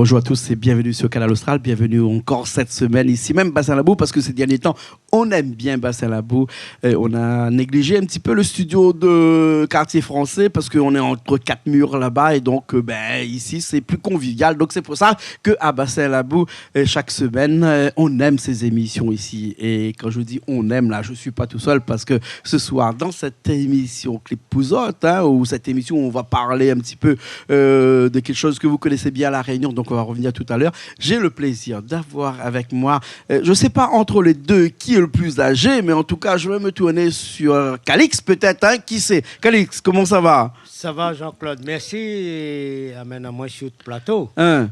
Bonjour à tous et bienvenue sur Canal Austral. Bienvenue encore cette semaine ici même Bassin-Labou parce que ces derniers temps, on aime bien Bassin-Labou. On a négligé un petit peu le studio de Quartier Français parce qu'on est entre quatre murs là-bas et donc ici c'est plus convivial. Donc c'est pour ça qu'à Bassin-Labou, chaque semaine, on aime ces émissions ici. Et quand je dis on aime, là, je ne suis pas tout seul parce que ce soir, dans cette émission Clip Pouzotte, ou cette émission où on va parler un petit peu de quelque chose que vous connaissez bien à La Réunion, donc on va revenir tout à l'heure. J'ai le plaisir d'avoir avec moi, je ne sais pas entre les deux qui est le plus âgé, mais en tout cas, je vais me tourner sur Calix peut-être. Qui c'est? Calix, comment ça va? Ça va, Jean-Claude, merci. Et amène à moi sur le plateau.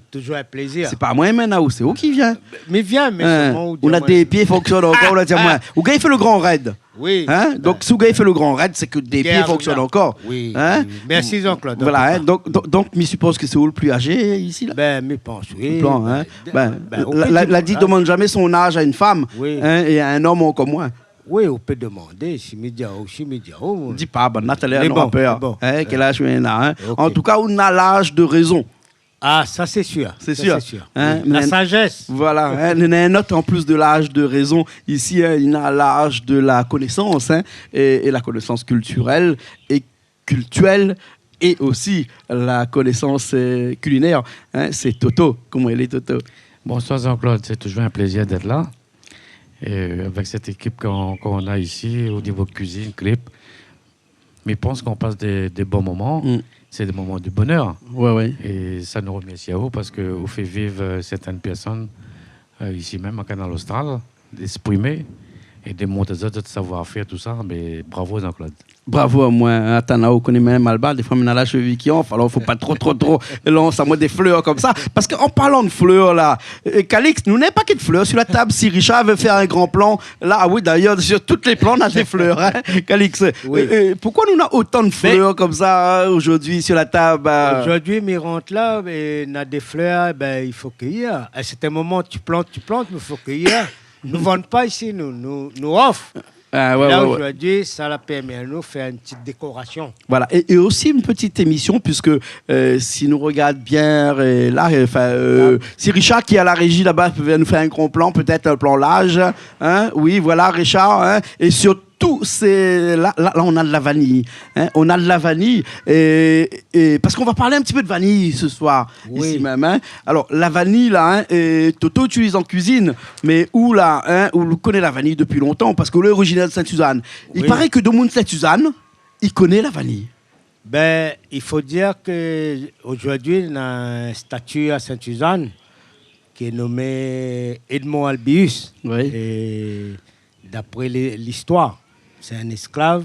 Toujours un plaisir. C'est pas moi maintenant, c'est où qui vient? Mais viens, mais on a des pieds fonctionnent encore, on a dit moi. Ou gars, il fait le grand raid. Oui. Donc, si vous gars, il fait le grand raid, c'est que des pieds fonctionnent encore. Oui. Oui. Merci, Jean-Claude. Voilà, donc, je suppose que c'est où le plus âgé ici là? Mais pense, oui. La dit demande jamais son âge à une femme et à un homme comme moi. Oui, on peut demander, si média. Dis pas, Nathalie n'aura peur. Quel âge on a? En tout cas, on a l'âge de raison. Ah, ça c'est sûr. C'est sûr. La sagesse. Voilà, il y en a un autre en plus de l'âge de raison. Ici, il y a l'âge de la connaissance et la connaissance culturelle et cultuelle et aussi la connaissance culinaire. C'est Toto. Comment il est, Toto? Bonsoir Jean-Claude, c'est toujours un plaisir d'être là. Et avec cette équipe qu'on a ici au niveau de cuisine, clip, mais je pense qu'on passe des bons moments. C'est des moments de bonheur. Ouais. Et ça nous remercie à vous parce que vous faites vivre certaines personnes ici même à Canal Austral, d'exprimer et de montrer de savoir-faire, tout ça. Mais bravo Jean-Claude. Bravo à moi. Attends, on connaît même Alba. Des fois, on a la cheville qui enfle. Alors, il ne faut pas trop lancer moi des fleurs comme ça. Parce qu'en parlant de fleurs, là, Calix, nous n'avons pas que de fleurs. Sur la table, si Richard veut faire un grand plan, là, oui, d'ailleurs, sur toutes les plans, on a des fleurs. Calix, pourquoi nous avons autant de fleurs comme ça aujourd'hui sur la table? Aujourd'hui, mes rentres là, on a des fleurs, il faut cueillir. À certains moments, tu plantes, mais il faut cueillir. Nous ne vendons pas ici, nous offrons. Aujourd'hui, ça la permet à nous faire une petite décoration. Voilà, et aussi une petite émission, puisque si nous regardons bien, si Richard qui est à la régie là-bas peut nous faire un grand plan, peut-être un plan large. Oui, voilà, Richard. Et surtout, là, on a de la vanille. On a de la vanille, et parce qu'on va parler un petit peu de vanille ce soir, ici même. Alors, la vanille, là, Toto utilise en cuisine, mais où on connaît la vanille depuis longtemps, parce que l'originaire de Sainte-Suzanne. Il paraît que Domoun Sainte-Suzanne, il connaît la vanille. Il faut dire qu'aujourd'hui, on a un statut à Sainte-Suzanne qui est nommé Edmond Albius. Et d'après l'histoire, c'est un esclave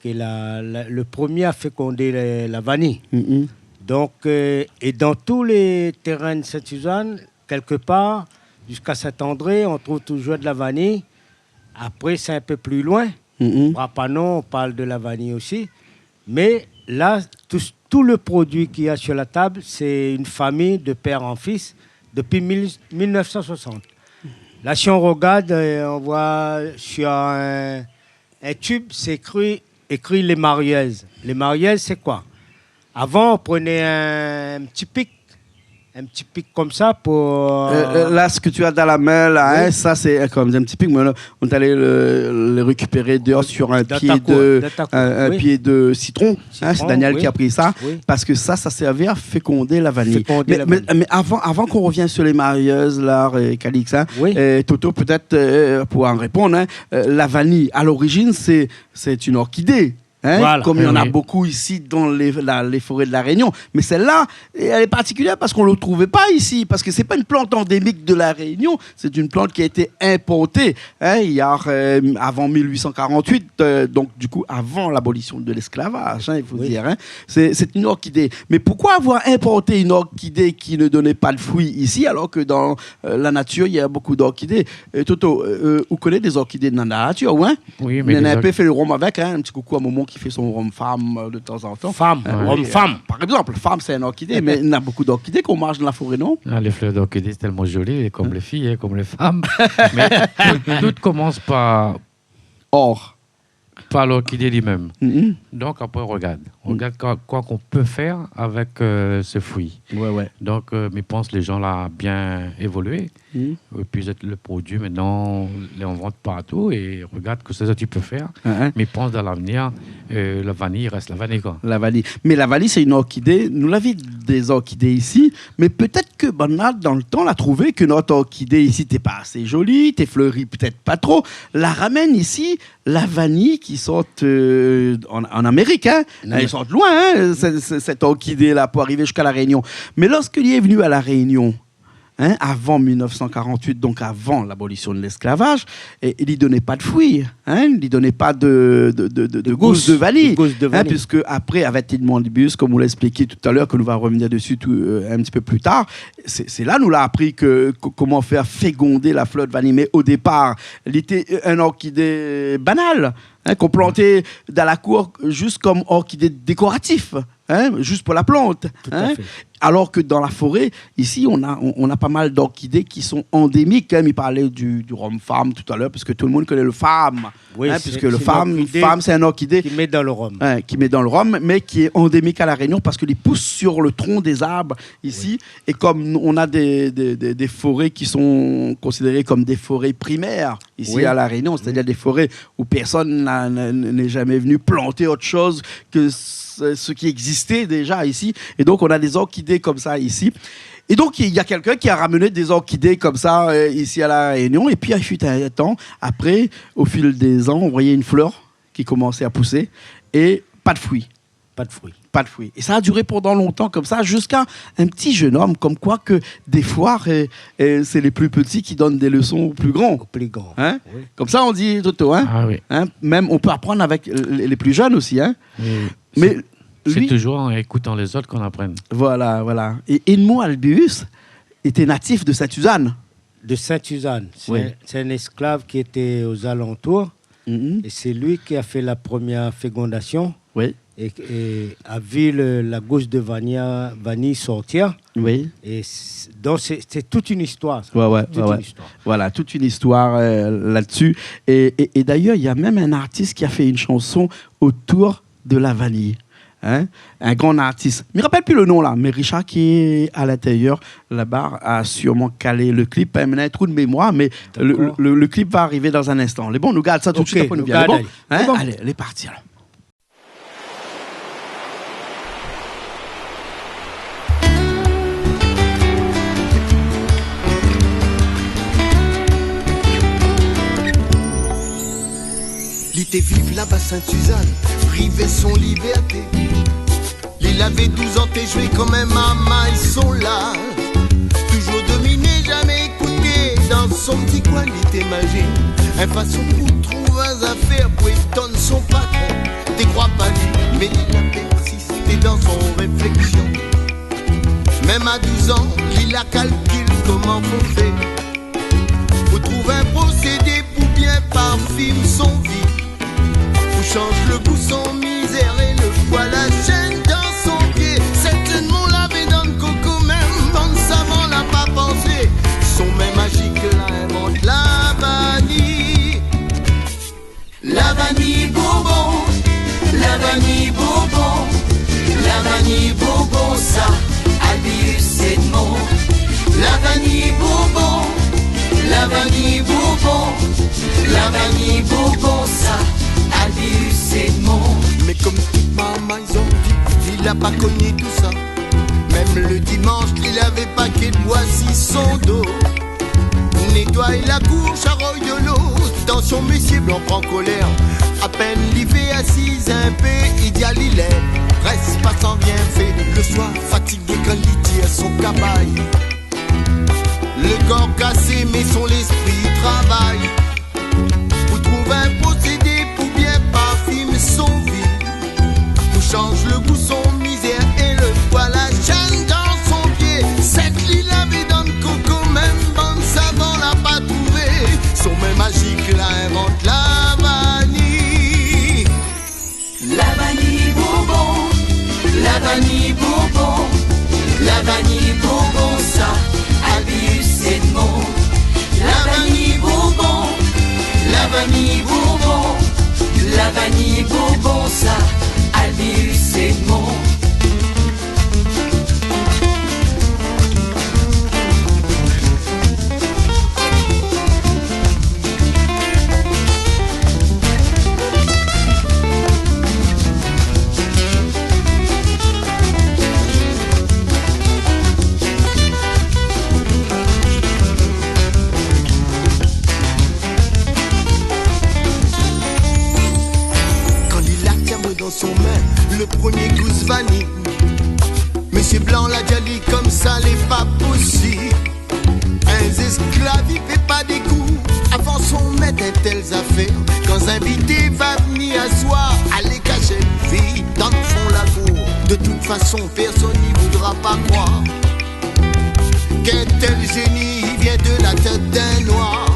qui est le premier à féconder la vanille. Donc, et dans tous les terrains de Sainte-Suzanne, quelque part, jusqu'à Saint-André, on trouve toujours de la vanille. Après, c'est un peu plus loin. Rapanon, on parle de la vanille aussi. Mais là, tout le produit qu'il y a sur la table, c'est une famille de père en fils depuis 1960. Là, si on regarde, on voit sur un tube, c'est écrit les Marieuses. Les Marieuses, c'est quoi? Avant, on prenait un petit pic comme ça pour... là, ce que tu as dans la main, là, ça, c'est comme un petit pic. Mais là, on est allé le récupérer dehors sur un pied de citron. C'est Daniel qui a pris ça. Parce que ça servait à féconder la vanille. Mais avant qu'on revienne sur les marieuses, là, Calix, Toto, peut-être, pour en répondre, la vanille, à l'origine, c'est une orchidée. Comme il y en a beaucoup ici dans les forêts de la Réunion. Mais celle-là, elle est particulière parce qu'on ne le trouvait pas ici. Parce que ce n'est pas une plante endémique de la Réunion. C'est une plante qui a été importée il y a, avant 1848. Donc, du coup, avant l'abolition de l'esclavage, il faut dire. C'est une orchidée. Mais pourquoi avoir importé une orchidée qui ne donnait pas de fruits ici, alors que dans la nature, il y a beaucoup d'orchidées? Toto, vous connaissez des orchidées dans la nature, Oui, mais... On a un peu fait le rhum avec, un petit coucou à Momo qui fait son rhum femme de temps en temps. Rhum femme. Par exemple, femme, c'est une orchidée, mais il y a beaucoup d'orchidées qu'on mange dans la forêt, non? Les fleurs d'orchidée, c'est tellement joli, comme les filles, comme les femmes. Mais tout commence par l'orchidée lui-même. Donc après, on On regarde quoi qu'on peut faire avec ce fruit. Ouais. Donc, je pense que les gens l'ont bien évolué. Et puis, le produit, maintenant, on vend partout et regarde que c'est ça que tu peux faire. Mais je pense dans l'avenir, la vanille reste la vanille. Quoi. La vanille. Mais la vanille, c'est une orchidée. Nous l'avons des orchidées ici, mais peut-être que Bernard, dans le temps, l'a trouvé que notre orchidée ici, t'es pas assez jolie, t'es fleurie peut-être pas trop. La ramène ici, la vanille qui sort en Amérique. Hein. Elle sort de loin, hein, cette orchidée-là, pour arriver jusqu'à La Réunion. Mais lorsqu'il est venu à La Réunion, avant 1948, donc avant l'abolition de l'esclavage, il n'y donnait pas de fruits, il n'y donnait pas de gousses de vanille, puisque après, avec Edmond Albius, comme vous l'a expliqué tout à l'heure, que nous allons revenir dessus un petit peu plus tard, c'est là nous l'a appris comment faire féconder la fleur de vanille. Mais au départ, il était un orchidée banal, qu'on plantait dans la cour juste comme orchidée décoratif. Juste pour la plante. Alors que dans la forêt, ici, on a pas mal d'orchidées qui sont endémiques. Il parlait du rhum farm tout à l'heure, parce que tout le monde connaît le farm. Oui, puisque le farm, c'est un orchidée qui met dans le rhum. Qui met dans le rhum, mais qui est endémique à La Réunion parce qu'il pousse sur le tronc des arbres ici. Oui. Et comme on a des forêts qui sont considérées comme des forêts primaires ici à La Réunion, c'est-à-dire des forêts où personne n'est jamais venu planter autre chose que ce qui existait déjà ici. Et donc, on a des orchidées comme ça ici. Et donc, il y a quelqu'un qui a ramené des orchidées comme ça ici à La Réunion. Et puis, il fut un temps, après, au fil des ans, on voyait une fleur qui commençait à pousser et pas de fruits. Pas de fruits. Pas de fruits. Et ça a duré pendant longtemps comme ça, jusqu'à un petit jeune homme, comme quoi que des fois, c'est les plus petits qui donnent des leçons aux plus grands. Aux plus grands. Oui. Comme ça, on dit, Toto. Ah oui. Même, on peut apprendre avec les plus jeunes aussi. Oui. Mais c'est toujours en écoutant les autres qu'on apprend. Voilà. Et Edmond Albius était natif de Sainte-Suzanne. De Sainte-Suzanne. C'est un esclave qui était aux alentours. Et c'est lui qui a fait la première fécondation. Oui. Et a vu la gousse de vanille sortir. Oui. Et donc, c'est toute une histoire. Une histoire. Voilà, toute une histoire là-dessus. Et d'ailleurs, il y a même un artiste qui a fait une chanson autour de la vanille. Un grand artiste. Je ne me rappelle plus le nom là, mais Richard qui est à l'intérieur là-bas a sûrement calé le clip. Il y a un trou de mémoire, mais le clip va arriver dans un instant. Les bons, nous garde ça tout de suite après nous vient. Bon. Allez, elle est partie là. Il était vive là-bas Sainte-Suzanne, privé son liberté. Il avait 12 ans, t'es joué quand même maman, ils sont là. Toujours dominé, jamais écouté. Dans son petit coin, il était magique. Un façon pour trouver un affaire, pour étonner son patron. T'es crois pas lui, mais il a persisté dans son réflexion. Même à 12 ans, il a calculé comment faut faire. Pour trouver un procédé pour bien parfumer son vie. Change le goût, son misère et le poil à chaîne dans son pied. Certainement lavé dans le coco, même bon savant n'a pas pensé. Son même magique là invente la vanille. La vanille bourbon, la vanille bourbon, la vanille bourbon, ça, Albius Edmond. La vanille bourbon, la vanille bourbon, la vanille bourbon, ça. Mais comme toute maman ils ont dit, il a pas connu tout ça. Même le dimanche, il avait paquet de bois sur son dos. Nettoie la cour, charogne de l'eau. Dans son monsieur blanc prend colère. À peine l'hiver assise un peu, idéal il est. Reste pas sans bien fait. Le soir fatigué quand il tire son cabaye. Le corps cassé mais son esprit travaille. Pour trouver un procédé pour bien parfumer son vie. Pour change le goût, son misère et le poil à chaîne dans son pied. Cette l'île avait dans le coco, même bon savant l'a pas trouvé. Son même magique là invente la vanille. La vanille le premier gousse vanille. Monsieur Blanc l'a déjà dit comme ça, n'est pas possible. Un esclave, il fait pas des coups avant son maître et telles affaires. Quand un invité va venir asseoir, allez cacher une fille dans le fond la cour. De toute façon, personne n'y voudra pas croire qu'un tel génie vient de la tête d'un noir.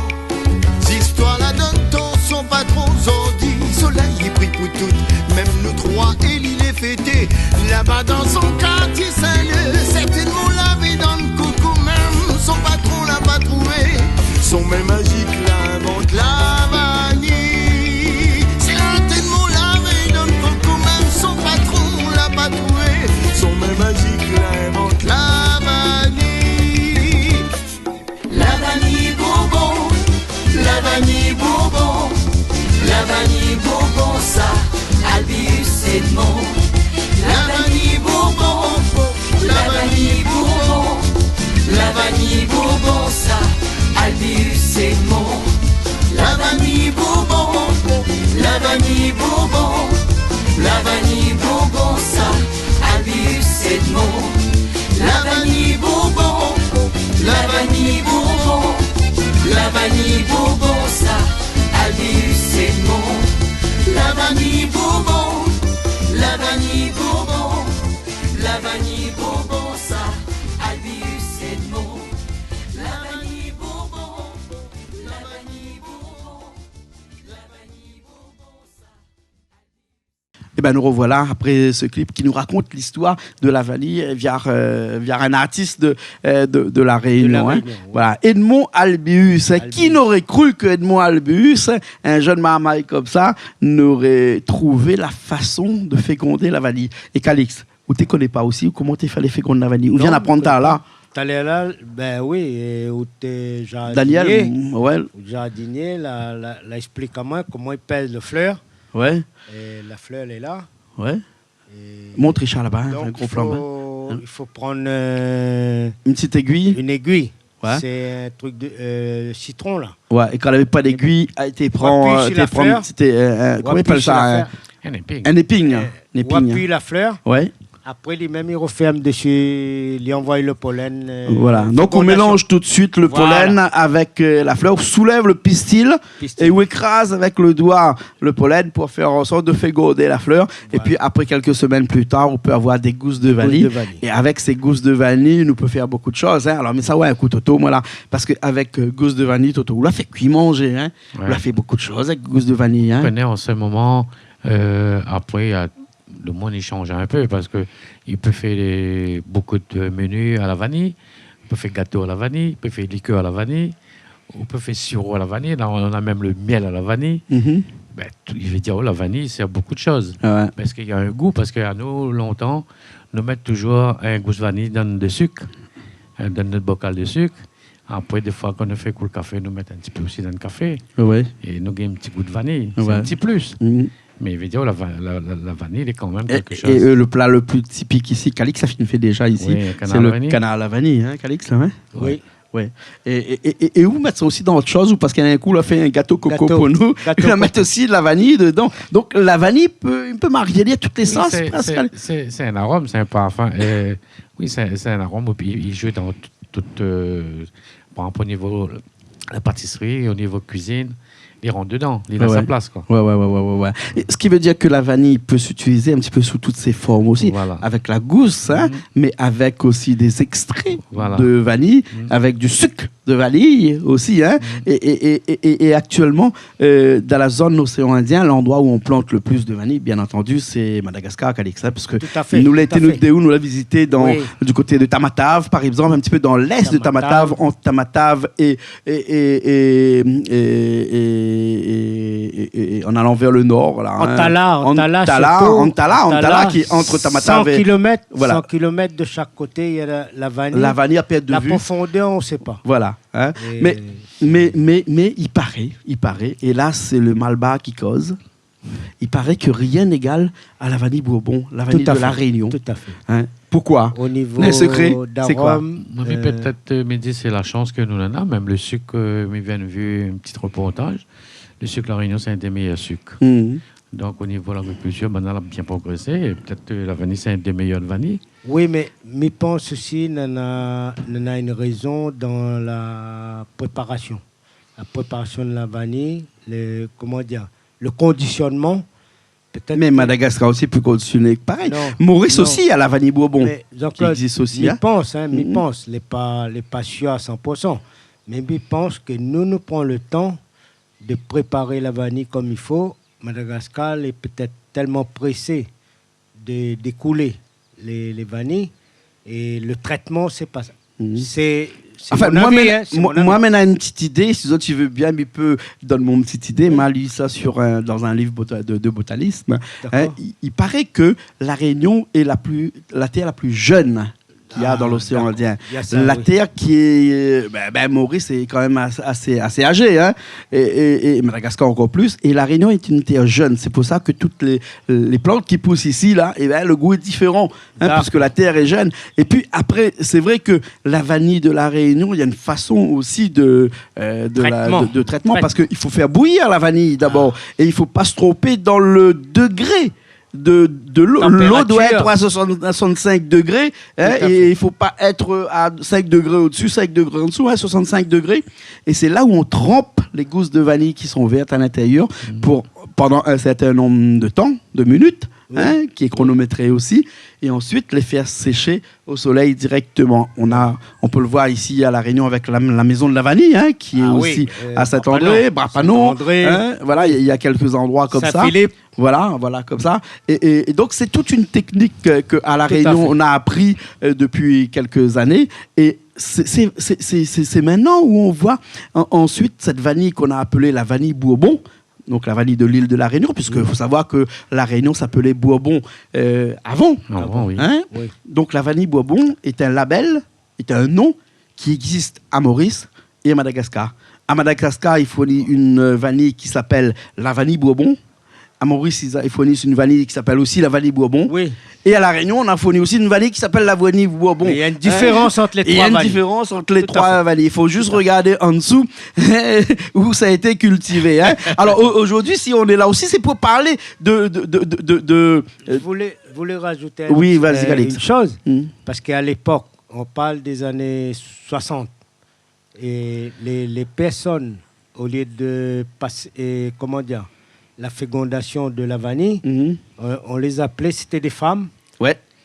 Ces histoires-là donne tort, sont pas trop ordi. Soleil est pris pour toutes, même nous trois, et l'île est fêtée. Là-bas dans son quartier Saint-Leu, certainement lavé dans le coco même. Son patron l'a pas trouvé, son main magique l'invente la vanille. Certainement lavé dans le coco même. Son patron l'a pas trouvé, son main magique l'invente la vanille. La vanille Bourbon, la vanille Bourbon, la vanille Bourbon, ça, Albius Edmond. La vanille Bourbon, la vanille Bourbon, la vanille Bourbon, ça, Albius Edmond. La vanille Bourbon, la vanille Bourbon, la vanille Bourbon, ça, Albius Edmond. La vanille Bourbon, la vanille Bourbon, la vanille Bourbon, ça, Albius Edmond. La vanille Bourbon, la vanille Bourbon, la vanille Bourbon, ça, Albius Edmond. La vanille Bourbon, la vanille Bourbon, la vanille Bourbon, ça. Et ben nous revoilà après ce clip qui nous raconte l'histoire de la vanille via un artiste de la Réunion. Hein. Voilà, Edmond Albius. Qui n'aurait cru que Edmond Albius, un jeune marmaille comme ça, n'aurait trouvé la façon de féconder la vanille. Et Calix, où tu ne connais pas aussi comment tu fais les féconder la vanille? Où vient d'apprendre ça là? T'allais là, ben oui, où t'es jardinier. Daniel, ouais. Le jardinier, là, explique à moi comment il pèse le fleur. Ouais. Et la fleur, elle est là. Ouais. Et montre Richard là-bas, donc, un gros flambeau. Il faut prendre une petite aiguille. Une aiguille. Ouais. C'est un truc de citron là. Ouais, et quand elle n'avait pas d'aiguille, tu prends. Comment on appelle ça? Un épingle. Un épingle. On appuie la fleur. Ouais. Après, lui-même, il referme dessus, il envoie le pollen. Voilà. Donc, on mélange tout de suite le pollen avec la fleur, on soulève le pistil et on écrase avec le doigt le pollen pour faire en sorte de féconder la fleur. Voilà. Et puis, après, quelques semaines plus tard, on peut avoir des gousses de vanille. Et avec ces gousses de vanille, on peut faire beaucoup de choses. Hein. Alors, mais ça, ouais, un coup, Toto, voilà. Parce qu'avec gousses de vanille, Toto, on l'a fait cuire manger. Hein. Ouais. On l'a fait beaucoup de choses avec gousses de vanille. Hein. En ce moment, après, le monde il change un peu parce qu'il peut faire beaucoup de menus à la vanille, il peut faire gâteau à la vanille, il peut faire liqueur à la vanille, on peut faire sirop à la vanille, là on a même le miel à la vanille. Mm-hmm. Ben, je veux dire, la vanille c'est beaucoup de choses. Ah ouais. Parce qu'il y a un goût, parce qu'à nous, longtemps, nous mettons toujours un goût de vanille dans le sucre, dans notre bocal de sucre. Après, des fois, quand on fait le café, nous mettons un petit peu aussi dans le café. Ouais. Et nous avons un petit goût de vanille, c'est un petit plus. Mm-hmm. Mais évidemment, la vanille est quand même quelque chose. Et le plat le plus typique ici, Calix, ça fait déjà ici, oui, c'est le canard à la vanille, hein, Calix, là, hein? Oui. Ouais. Et vous mettez ça aussi dans autre chose, ou parce qu'il y a un coup, on a fait un gâteau coco pour nous, on mettre aussi de la vanille dedans. Donc la vanille peut marier toutes les sauces. C'est un arôme, c'est un parfum. Oui, c'est un arôme, puis il joue dans toute, par exemple, au niveau de la pâtisserie, au niveau cuisine. Ils rentrent dedans, ils ont sa place. Quoi. Ouais. Et ce qui veut dire que la vanille peut s'utiliser un petit peu sous toutes ses formes aussi, avec la gousse, hein, mais avec aussi des extraits de vanille, avec du sucre de vanille aussi. Hein, et actuellement, dans la zone océan Indien, l'endroit où on plante le plus de vanille, bien entendu, c'est Madagascar, Calix, parce que nous l'avons visité du côté de Tamatave, par exemple, un petit peu dans l'est de Tamatave, entre Tamatave et en allant vers le nord. Là, Antala, qui est entre Tamatave et... 100 km de chaque côté, il y a la vanille. La vanille à perte de vue. La profondeur, on ne sait pas. Voilà. Hein. Mais il paraît, et là, c'est le Malba qui cause. Il paraît que rien n'égale à la vanille Bourbon, la vanille de la Réunion. Tout à fait. Hein. Pourquoi? Au niveau les secrets, c'est quoi? Mais peut-être, Mehdi, c'est la chance que nous en avons. Même le sucre, me vient de voir un petit reportage. Le sucre de la Réunion, c'est un des meilleurs sucres. Donc, au niveau de l'agriculture, maintenant, elle a bien progressé. Et peut-être que la vanille, c'est un des meilleurs vanilles. Oui, mais je pense aussi qu'il y a une raison dans la préparation. La préparation de la vanille, le conditionnement. Mais Madagascar aussi peut conditionner pareil. Maurice aussi a la vanille Bourbon qui existe aussi. Je pense, je n'ai pas sûr à 100%. Mais je pense que nous prenons le temps de préparer la vanille comme il faut. Madagascar est peut-être tellement pressé d'écouler les vanilles et le traitement, c'est pas ça. Moi, une petite idée, si tu veux bien, mais peut donner mon petite idée. M'a lu ça dans un livre de botanisme. Il paraît que la Réunion est la terre la plus jeune qu'il y a dans l'océan Indien. La terre qui est... Maurice est quand même assez âgé, hein, et Madagascar encore plus. Et la Réunion est une terre jeune. C'est pour ça que toutes les plantes qui poussent ici, là, le goût est différent, puisque la terre est jeune. Et puis après, c'est vrai que la vanille de la Réunion, il y a une façon aussi de traitement, parce qu'il faut faire bouillir la vanille d'abord. Et il ne faut pas se tromper dans le degré de l'eau. L'eau doit être à 65 degrés, et il ne faut pas être à 5 degrés au-dessus, 5 degrés en dessous, 65 degrés. Et c'est là où on trempe les gousses de vanille qui sont vertes à l'intérieur pendant un certain nombre de temps, de minutes, qui est chronométré aussi, et ensuite les faire sécher au soleil directement. On peut le voir ici à La Réunion avec la maison de la vanille, qui est aussi à Saint-André, Brapanon. Voilà, il y a quelques endroits comme ça. Voilà, comme ça. Et donc, c'est toute une technique qu'à La Réunion, on a appris depuis quelques années. Et c'est maintenant où on voit ensuite cette vanille qu'on a appelée la vanille Bourbon, donc la vanille de l'île de La Réunion, puisqu'il faut savoir que La Réunion s'appelait Bourbon avant. Oui. Oui. Donc la vanille Bourbon est un label, est un nom qui existe à Maurice et à Madagascar. À Madagascar, il fournit une vanille qui s'appelle la vanille Bourbon. À Maurice, ils fournissent une vanille qui s'appelle aussi la vanille Bourbon. Oui. Et à La Réunion, on a fourni aussi une vanille qui s'appelle la vanille Bourbon. Il y a une différence entre les trois vanilles. Il y a une différence entre les trois vanilles. Il faut juste regarder en dessous où ça a été cultivé. Alors aujourd'hui, si on est là aussi, c'est pour parler de... Je voulais rajouter une chose. Parce qu'à l'époque, on parle des années 60. Et les personnes, au lieu de passer... comment dire, la fécondation de la vanille, on les appelait, c'était des femmes,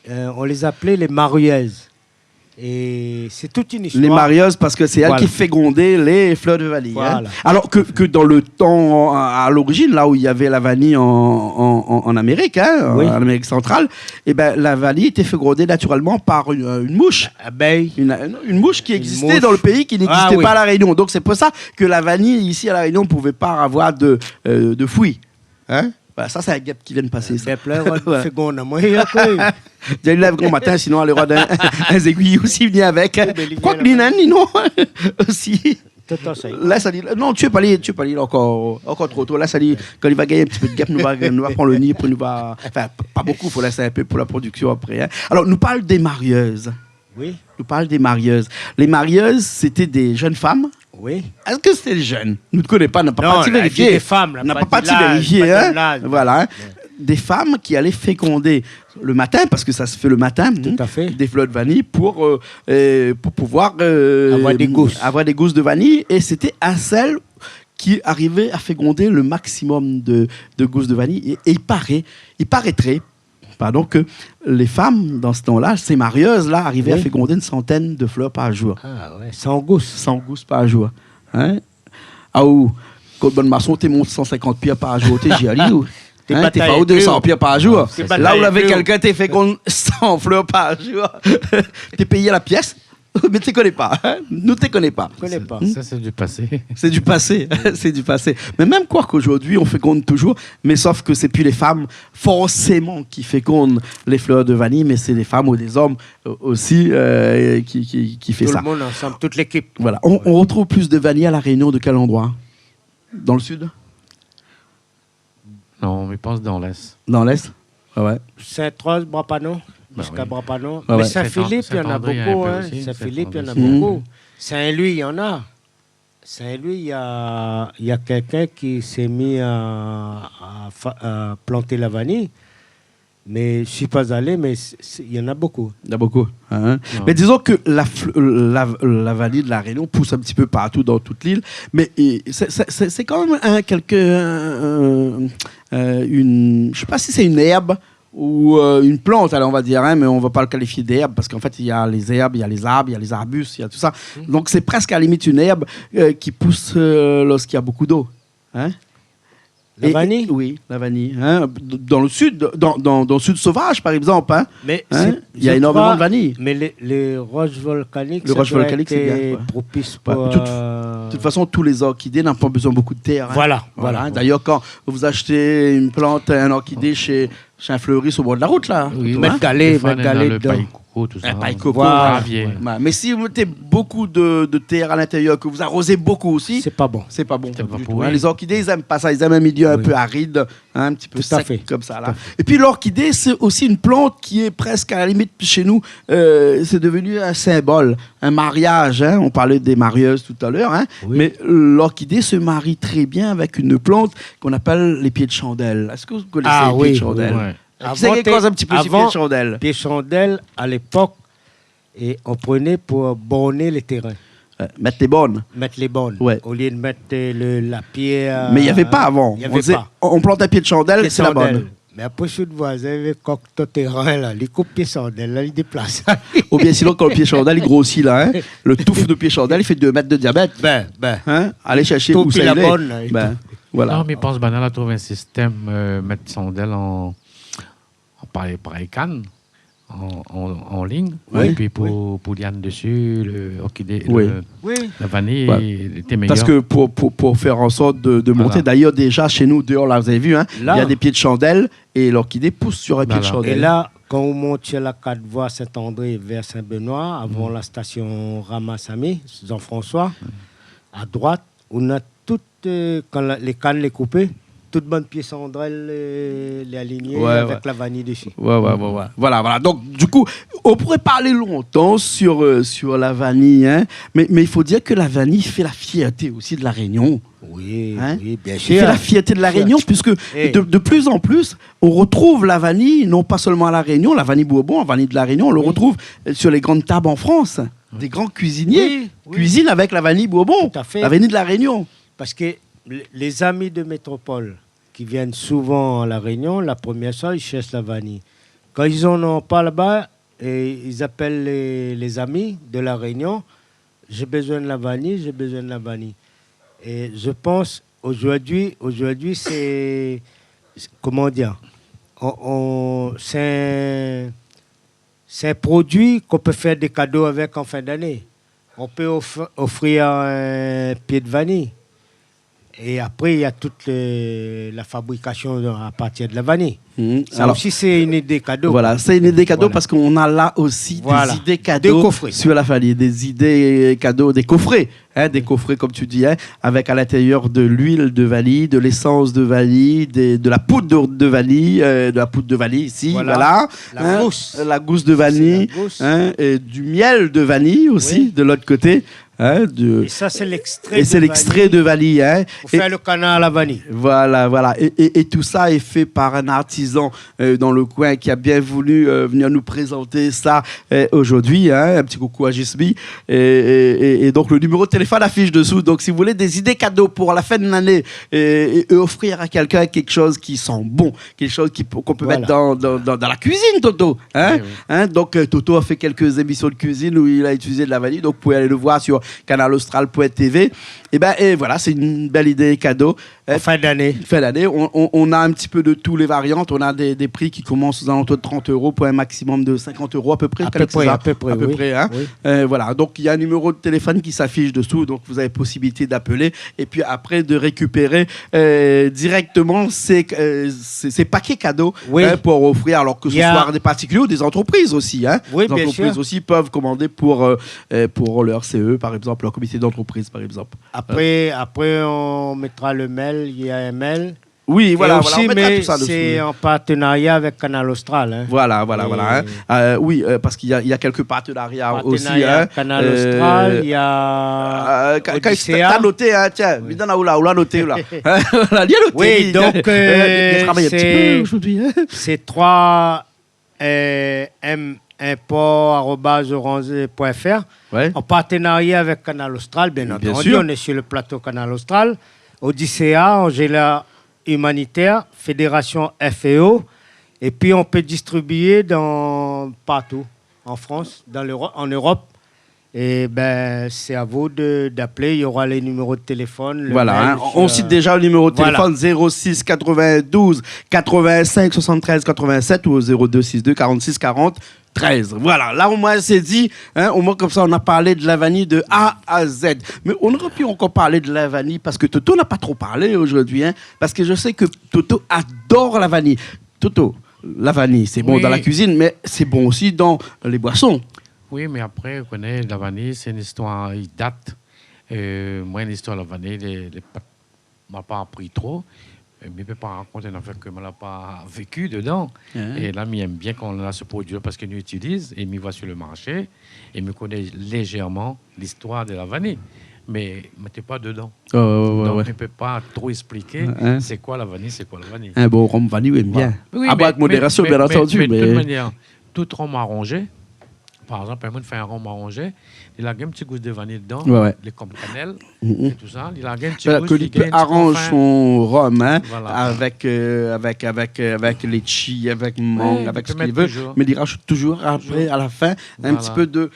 on les appelait les marieuses. Et c'est toute une histoire. Les marieuses, parce que c'est elles qui fécondaient les fleurs de vanille. Voilà. Alors que dans le temps, à l'origine, là où il y avait la vanille en Amérique, en Amérique centrale, la vanille était fécondée naturellement par une mouche. Abeille. Une mouche qui existait dans le pays, qui n'existait pas à La Réunion. Donc c'est pour ça que la vanille, ici à La Réunion, ne pouvait pas avoir de fruits. Voilà, ça, c'est un guêpe qui vient de passer. Ça. J'ai eu lève grand matin, sinon elle aura un aiguille aussi venu avec. Quoi que non aussi. Là, ça dit, non, tu es pas allé encore trop tôt. Là, ça dit, quand il va gagner un petit peu de guêpe, nous va prendre le nid, enfin, pas beaucoup, il faut laisser un peu pour la production après. Alors, nous parle des marieuses. Oui. Nous parle des marieuses. Les marieuses, c'était des jeunes femmes. Oui. Est-ce que c'était jeune? Nous ne connaissons pas, on n'a pas vérifié. Des femmes, on n'a pas vérifié. Voilà. Des femmes qui allaient féconder le matin, parce que ça se fait le matin, des fleurs de vanille pour pouvoir avoir des gousses de vanille. Et c'était à celles qui arrivaient à féconder le maximum de gousses de vanille. Et il paraîtrait que les femmes, dans ce temps-là, ces marieuses-là, arrivaient à féconder une centaine de fleurs par jour. Ah ouais, 100 gousses. 100 gousses par jour. Quand bonne maçon, tu montes 150 pieds par jour, tu es j'y allé ou t'es pas ou 200 pieds par jour. Là où avait quelqu'un, t'es féconde 100 fleurs par jour. T'es payé la pièce. Mais tu ne connais pas. Nous ne te connais pas. Ça, c'est du passé. C'est du passé. C'est du passé. Mais même quoi qu'aujourd'hui, on féconde toujours. Mais sauf que c'est plus les femmes forcément qui fécondent les fleurs de vanille, mais c'est des femmes ou des hommes aussi qui fait ça. Tout le monde ensemble, toute l'équipe. Voilà. On retrouve plus de vanille à La Réunion de quel endroit? Dans le sud? Non, je pense dans l'est. Dans l'est? Ouais. Saint-Rose, Brapanon. Jusqu'à Brapanon. Ouais, mais Saint-Philippe, il y en a beaucoup. Saint-Philippe, il y en a beaucoup. Saint-Louis, il y en a. Saint-Louis, il y a quelqu'un qui s'est mis à planter la vanille. Mais je ne suis pas allé, mais il y en a beaucoup. Il y en a beaucoup. Hein? Mais disons que la vanille de la Réunion pousse un petit peu partout dans toute l'île. Mais c'est quand même je ne sais pas si c'est une herbe ou une plante, alors on va dire, hein, mais on ne va pas le qualifier d'herbe parce qu'en fait, il y a les herbes, il y a les arbres, il y a les arbustes, il y a tout ça. Donc c'est presque à la limite une herbe qui pousse lorsqu'il y a beaucoup d'eau. Hein? La vanille? Oui, la vanille. Hein, dans le sud, dans le sud sauvage, par exemple. Hein, mais il y a énormément de vanille. Mais les roches volcaniques, c'est bien. Propice pour... De toute façon, tous les orchidées n'ont pas besoin beaucoup de terre. Hein. Voilà. D'ailleurs, quand vous achetez une plante, un orchidée chez un fleuriste au bord de la route, là. Oui, mettre galé dedans. Tout ça. Mais si vous mettez beaucoup de terre à l'intérieur, que vous arrosez beaucoup aussi, c'est pas bon. C'est pas bon. Les orchidées, ils aiment pas ça. Ils aiment un milieu un peu aride, hein, un petit peu sec comme ça. Là. Et puis l'orchidée, c'est aussi une plante qui est presque à la limite chez nous. C'est devenu un symbole, un mariage. Hein. On parlait des marieuses tout à l'heure, hein. Mais l'orchidée se marie très bien avec une plante qu'on appelle les pieds de chandelle. Est-ce que vous connaissez les pieds de chandelle? C'est quelque chose un petit peu sur pied de chandelle. Pied de chandelle, à l'époque, et on prenait pour borner les terrains. Mettre les bornes. Ouais. Au lieu de mettre la pierre. Mais il n'y avait pas avant. On plante un pied de chandelle, c'est la bonne. Mais après, je suis voisin avec ton terrain, là, il coupe pied de chandelle, là, il déplace. Ou bien sinon, quand le pied de chandelle, il grossit là, hein, le touffe de pied de chandelle, il fait 2 mètres de diamètre. Hein, allez chercher où ça il est. Voilà. Non, mais je pense que a trouvé un système, mettre chandelle par canne, en ligne, et puis pour liane dessus, l'orchidée, la vanille était meilleure. Parce que pour faire en sorte de monter, d'ailleurs déjà chez nous, dehors, là vous avez vu, hein, il y a des pieds de chandelle et l'orchidée pousse sur un pied de chandelle. Et là, quand on monte sur la 4 voies Saint-André vers Saint-Benoît, avant la station Ramassami, Jean-François, à droite, on a toutes, quand les cannes les coupées, toute bonne pièce chandelle, les alignées avec la vanille dessus. Voilà. Donc, du coup, on pourrait parler longtemps sur la vanille, hein, mais il faut dire que la vanille fait la fierté aussi de la Réunion. Oui, bien sûr. Elle fait la fierté de la Réunion, puisque de plus en plus, on retrouve la vanille, non pas seulement à la Réunion, la vanille Bourbon, la vanille de la Réunion, on le retrouve sur les grandes tables en France. Des grands cuisiniers cuisinent avec la vanille Bourbon, la vanille de la Réunion. Parce que les amis de métropole qui viennent souvent à La Réunion, la première chose, ils cherchent la vanille. Quand ils n'en ont pas là-bas, ils appellent les amis de La Réunion, j'ai besoin de la vanille. Et je pense, aujourd'hui c'est... Comment dire, c'est un produit qu'on peut faire des cadeaux avec en fin d'année. On peut offrir un pied de vanille. Et après, il y a toute la fabrication à partir de la vanille. Ça aussi, c'est une idée cadeau. Voilà, c'est une idée cadeau parce qu'on a là aussi des idées cadeaux sur la vanille, des idées cadeaux, des coffrets. Des coffrets, comme tu dis, avec à l'intérieur de l'huile de vanille, de l'essence de vanille, de la poudre de vanille, ici, voilà. La gousse de vanille, et du miel de vanille aussi, de l'autre côté. Et ça, c'est l'extrait. Et c'est l'extrait de vanille. Pour faire le canard à la vanille. Voilà. Et tout ça est fait par un artisan dans le coin qui a bien voulu venir nous présenter ça aujourd'hui. Un petit coucou à Gisby. Et donc, le numéro de téléphone affiche dessous. Donc, si vous voulez des idées cadeaux pour la fin de l'année et offrir à quelqu'un quelque chose qui sent bon, quelque chose qu'on peut mettre dans la cuisine, Toto. Donc, Toto a fait quelques émissions de cuisine où il a utilisé de la vanille. Donc, vous pouvez aller le voir sur canalaustral.tv. Et voilà, c'est une belle idée cadeau. Fin d'année. On a un petit peu de tous les variantes. On a des prix qui commencent aux alentours de 30 € pour un maximum de 50 € à peu près. À peu près. Voilà. Donc, il y a un numéro de téléphone qui s'affiche dessous. Donc, vous avez possibilité d'appeler. Et puis après, de récupérer directement ces paquets cadeaux pour offrir, alors que ce soit des particuliers ou des entreprises aussi. Les entreprises aussi peuvent commander pour leur CE, par exemple, leur comité d'entreprise, par exemple. Après, on mettra le mail. Il y a un mail Oui, voilà, aussi, on mettra tout ça dessus. C'est en partenariat avec Canal Austral. Hein. Voilà. Oui, parce qu'il y a quelques partenariats aussi. Canal Austral, il y a Odyssea. T'as noté, hein, tiens, on l'a noté, là. Oui, donc, c'est 3 import@orange.fr en partenariat avec Canal Austral, bien entendu. On est sur le plateau Canal Austral. Odyssea, Angela Humanitaire, Fédération FEO. Et puis, on peut distribuer partout, en France, en Europe. Et c'est à vous d'appeler. Il y aura les numéros de téléphone. Voilà, on cite déjà le numéro de téléphone 06 92 85 73 87 ou 02 62 46 40 13. Voilà, là au moins c'est dit, au moins comme ça on a parlé de la vanille de A à Z. Mais on aurait pu encore parler de la vanille parce que Toto n'a pas trop parlé aujourd'hui, parce que je sais que Toto adore la vanille. Toto, la vanille c'est bon dans la cuisine, mais c'est bon aussi dans les boissons. Oui, mais après, on connaît la vanille, c'est une histoire, il date. Moi, une histoire de la vanille, je ne m'a pas appris trop. Mes parents racontent un affaire que je n'ai pas vécu dedans. Et là, ils aiment bien qu'on a ce produit parce qu'ils l'utilisent et ils voient sur le marché et ils connaissent légèrement l'histoire de la vanille. Mais je n'étais pas dedans. Donc, je ne peux pas trop expliquer c'est quoi la vanille, c'est quoi la vanille. Un bon rhum vanille, aime bien. Oui, avec modération, bien entendu. Mais de toute manière, tout rhum arrangé. Par exemple, un fait un rhum arrangé, il a un petit goût de vanille dedans, les comme cannelle et tout ça. Il a un petit goût de vanille. Arrange son rhum avec les chi, avec mangue, avec ce qu'il veut. Mais il rajoute toujours après, à la fin, un petit peu de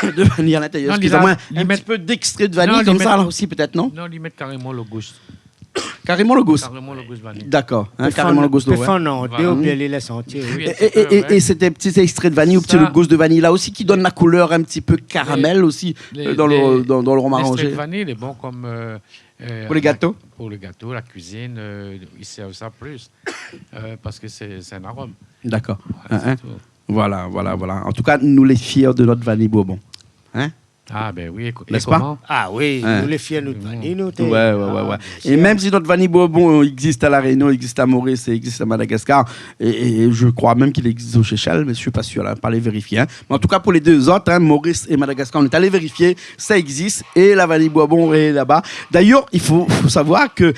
vanille à l'intérieur. Excusez-moi, un petit peu d'extrait de vanille comme ça là aussi peut-être, non? Non, il met carrément le goût. Carrément le goût. vanille. D'accord. Carrément le goût de vanille. Et c'était petit extrait de vanille ou petit le goût de vanille là aussi qui donne la couleur un petit peu caramel aussi dans le rhum arrangé. L'extrait de vanille est bon comme pour les gâteaux. Pour le gâteau, la cuisine, ils servent ça plus parce que c'est un arôme. D'accord. Voilà. En tout cas, nous les fiers de notre vanille Bourbon. Ah ben oui, n'est-ce pas? Ah oui, nous les fiers de notre vanille. Ouais. Et même si notre vanille Bourbon existe à La Réunion, existe à Maurice et existe à Madagascar, et je crois même qu'il existe aux Seychelles, mais je ne suis pas sûr, là, pas les vérifier. Mais en tout cas, pour les deux autres, Maurice et Madagascar, on est allé vérifier, ça existe, et la vanille Bourbon est là-bas. D'ailleurs, il faut savoir que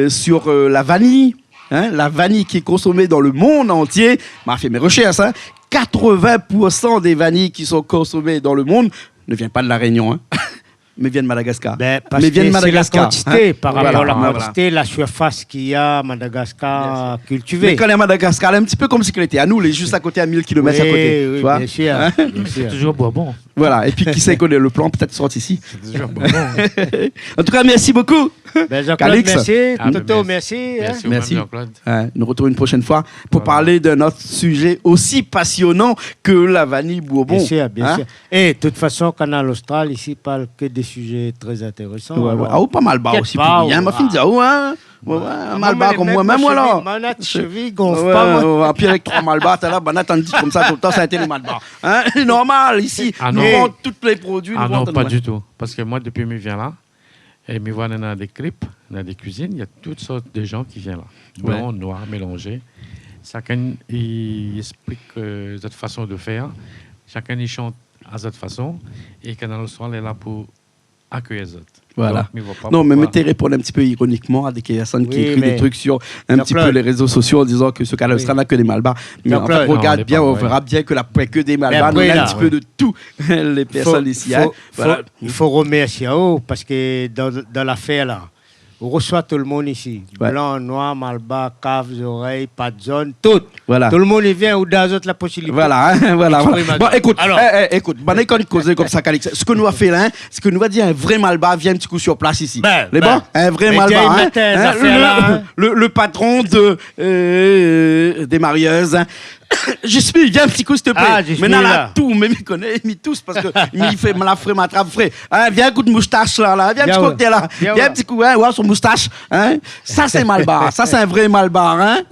sur la vanille qui est consommée dans le monde entier, m'a fait mes recherches, 80% des vanilles qui sont consommées dans le monde ne viennent pas de La Réunion, mais viennent de Madagascar. Parce que c'est la quantité, par rapport à la quantité, la surface qu'il y a à Madagascar cultivée. Mais quand il y a Madagascar, un petit peu comme si elle était à nous, elle est juste à côté, à 1000 km à côté. Oui, bien sûr. C'est toujours Bourbon. Voilà, et puis qui sait connaît le plan, peut-être sort ici. C'est toujours Bourbon. En tout cas, merci beaucoup. Jean-Claude, merci. Toto, merci. Merci. Nous retrouvons une prochaine fois pour parler d'un autre sujet aussi passionnant que la vanille Bourbon. Bien sûr. Et de toute façon, Canal Austral, ici, parle que des sujets très intéressants. Pas mal bas aussi pour rien. Ma fille dit, mal bas comme moi, même moi là. Manette, cheville, gonfle pas. Puis avec 3 mal bas, t'as là, banane, t'en dis comme ça, tout le temps, ça a été les mal bas. Normal, ici, nous vendons tous les produits. Ah non, pas du tout. Parce que moi, depuis que je viens là, et me voir dans des clips, dans des cuisines, il y a toutes sortes de gens qui viennent là. Blanc, noir, mélangé. Chacun il explique cette façon de faire. Chacun il chante à cette façon. Et Canal Austral est là pour accueillir les autres. Voilà. Non, mais mettez répondre un petit peu ironiquement à des personnes qui écrivent des trucs sur un petit peu les réseaux sociaux en disant que ce Canal Austral n'a que des malbas. Mais en fait, regarde bien, on verra bien que la que des malbas, on a un petit peu de tout les personnes ici. Il faut remercier parce que dans l'affaire là, on reçoit tout le monde ici. Blanc, noir, malbas, caves, oreilles, pas de zone, tout. Voilà. Tout le monde vient ou dans la possibilité. Voilà. Bon, écoute, quand causer comme ça, Calix, ce que nous a fait là, c'est que nous va dire un vrai malbas vient un petit coup sur place ici. Un vrai malbas. Le patron des marieuses. J'espère, viens un petit coup, s'il te plaît. Ah, maintenant, là, tout, mais il connaît, il tous, parce que il fait la frais, ma trappe frais. Hein, viens un coup de moustache, là. Viens un petit cocktail, là. Viens un petit coup, hein, ouais, son moustache. Hein. Ça, c'est Malbar. Ça, c'est un vrai Malbar, hein.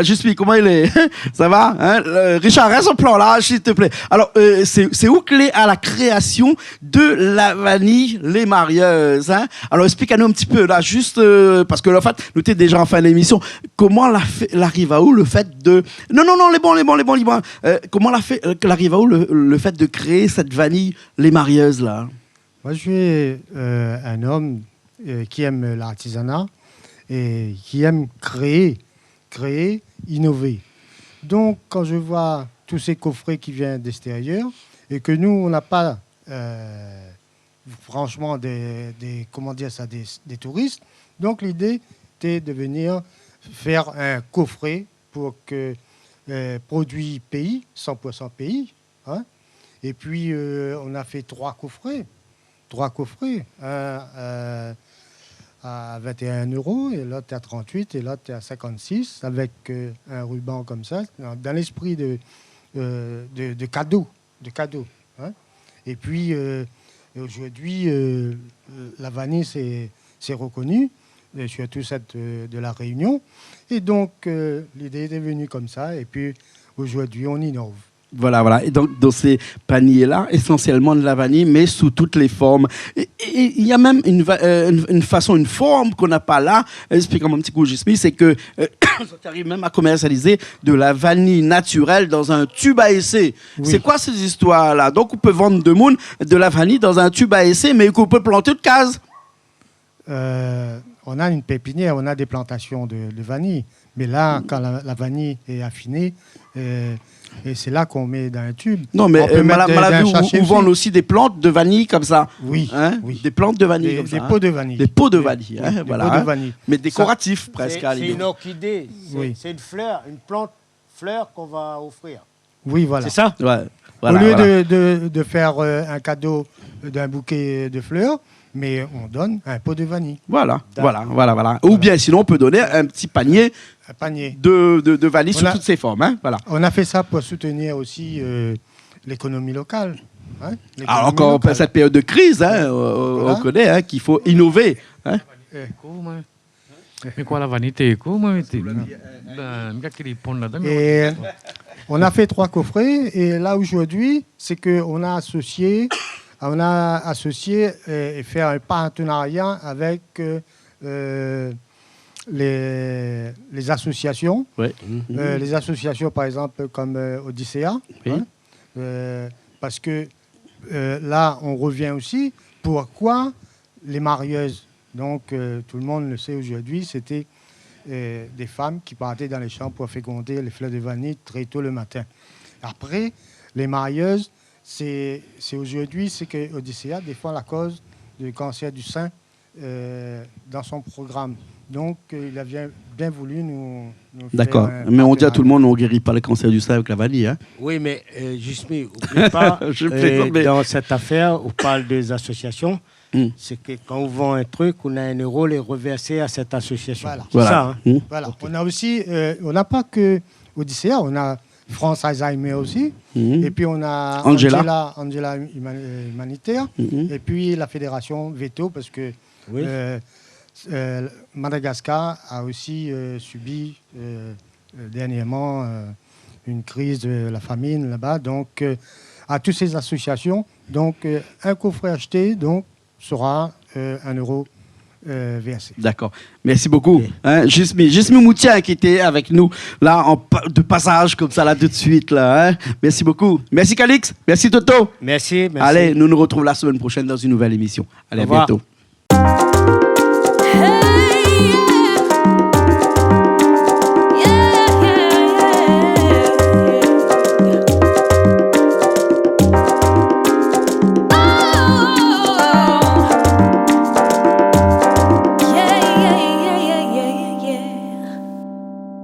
J'espère, comment il est? Ça va? Hein? Richard, reste au plan, là, s'il te plaît. Alors, c'est où clé à la création de la vanille, les marieuses, hein? Alors, explique-nous un petit peu, là, juste, parce que, en fait, nous t'es déjà en fin d'émission. Comment l'arrive à où le fait de... Non, les bons. Comment l'arrive à où le fait de créer cette vanille, les marieuses, là? Moi, je suis un homme qui aime l'artisanat et qui aime créer, innover. Donc, quand je vois tous ces coffrets qui viennent d'extérieur et que nous, on n'a pas, franchement, des touristes, donc l'idée était de venir faire un coffret pour que produit pays, 100% pays. Hein. Et puis, on a fait 3 coffrets. Un à 21 €, et l'autre à 38, et l'autre à 56, avec un ruban comme ça, dans l'esprit de cadeau. Hein. Et puis, aujourd'hui, la vanille, c'est reconnu, surtout cette de la Réunion. Et donc, l'idée est venue comme ça. Et puis, aujourd'hui, on innove. Voilà. Et donc, dans ces paniers-là, essentiellement de la vanille, mais sous toutes les formes. Et il y a même une forme qu'on n'a pas là. Explique-moi un petit coup, Gismi, c'est que ça arrive même à commercialiser de la vanille naturelle dans un tube à essai. Oui. C'est quoi ces histoires-là? Donc, on peut vendre de la vanille dans un tube à essai, mais qu'on peut planter de cases. On a une pépinière, on a des plantations de vanille. Mais là, quand la vanille est affinée, et c'est là qu'on met dans un tube. Non, mais on vend aussi des plantes de vanille comme ça. Oui, hein? Oui. Des plantes de vanille comme ça. Des pots de vanille. Des pots de vanille. Hein? Des voilà, pots de vanille. Mais décoratifs presque. C'est une orchidée. C'est une fleur, une plante fleur qu'on va offrir. Oui, voilà. C'est ça? Ouais. Voilà, au lieu de faire un cadeau d'un bouquet de fleurs, mais on donne un pot de vanille. Voilà. Ou bien sinon, on peut donner un petit panier. Un panier. De vanille sous toutes ses formes. Hein, voilà. On a fait ça pour soutenir aussi l'économie locale. Hein, alors encore cette période de crise, hein, on connaît hein, qu'il faut innover. Hein. Mais quoi la vanille, t'es et on a fait 3 coffrets et là aujourd'hui, c'est qu'on a associé et faire un partenariat avec les associations. Oui. Les associations, par exemple, comme Odyssea. Oui. Hein, parce que là, on revient aussi. Pourquoi les marieuses? Donc, tout le monde le sait aujourd'hui, c'était des femmes qui partaient dans les champs pour féconder les fleurs de vanille très tôt le matin. Après, les marieuses, c'est aujourd'hui, c'est que Odyssea défend la cause du cancer du sein dans son programme. Donc, il a bien voulu nous d'accord. Mais on dit à tout le monde, on ne guérit pas le cancer du sein avec la vanille. Hein. Oui, mais Gismi, n'oublie pas, dans cette affaire, on parle des associations. C'est que quand on vend un truc, on a 1 € les reverser à cette association. Voilà. Ça, hein. Voilà. Okay. On a aussi, on n'a pas que Odyssea, on a France Alzheimer aussi. Et puis on a Angela Humanitaire. Et puis la fédération Veto, parce que Madagascar a aussi subi dernièrement une crise de la famine là-bas. Donc, à toutes ces associations, donc un coffret acheté donc, sera 1 € versé. D'accord. Merci beaucoup. Okay. Hein, Gismi Moutien qui était avec nous là de passage comme ça là tout de suite. Là, hein. Merci beaucoup. Merci Calix. Merci Toto. Merci. Allez, nous retrouvons la semaine prochaine dans une nouvelle émission. Allez, à bientôt. Hey!